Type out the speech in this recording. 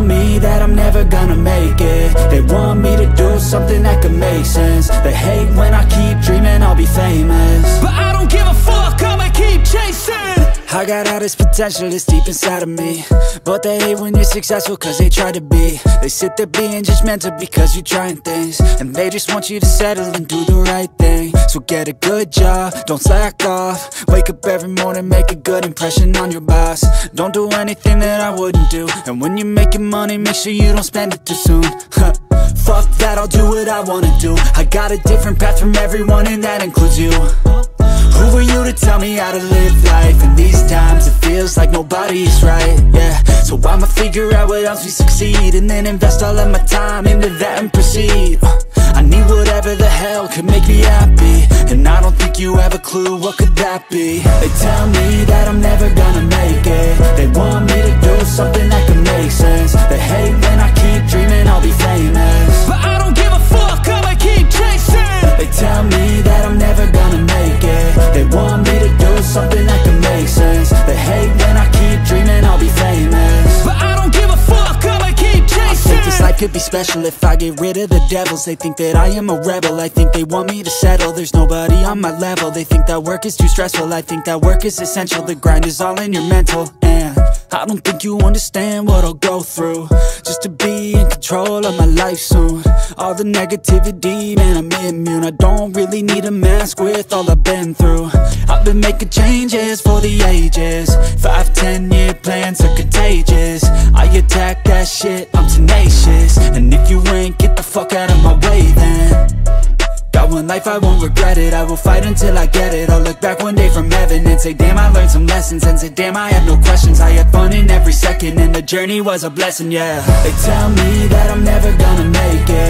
tell me that I'm never gonna make it. They want me to do something that could make sense. They hate when I keep dreaming I'll be famous, but I don't give a fuck, I'ma keep chasing. I got all this potential that's deep inside of me, but they hate when you're successful cause they try to be. They sit there being judgmental because you're trying things, and they just want you to settle and do the right thing. So get a good job, don't slack off. Wake up every morning, make a good impression on your boss. Don't do anything that I wouldn't do, and when you're making money, make sure you don't spend it too soon. Fuck that, I'll do what I wanna do. I got a different path from everyone, and that includes you. Who are you to tell me how to live life? In these times it feels like nobody's right, yeah. So I'ma figure out what else we succeed, and then invest all of my time into that and proceed. I need whatever the hell could make me happy, and I don't think you have a clue what could that be. They tell me that I'm never gonna make it. They want me to do something that could make sense. They hate when I keep dreaming I'll be famous, but I don't give a fuck, I'ma keep chasing. They tell me that I'm never gonna make it. They want me to do something that can make sense. They hate when I keep dreaming I'll be famous, but I don't give a fuck, I'ma keep chasing. I think this life could be special if I get rid of the devils. They think that I am a rebel, I think they want me to settle. There's nobody on my level. They think that work is too stressful, I think that work is essential. The grind is all in your mental, and I don't think you understand what I'll go through just to be in control of my life soon. All the negativity, man, I'm immune. I don't really need a mask with all I've been through. I've been making changes for the ages. 5-10 year plans are contagious. I attack that shit, I'm tenacious. And if you ain't, get the fuck out of my way then. Got one life, I won't regret it. I will fight until I get it. I'll look back one day from heaven and say, damn, I learned some lessons. And say, damn, I had no questions. I had fun in every second, and the journey was a blessing, yeah. They tell me that I'm never gonna make it.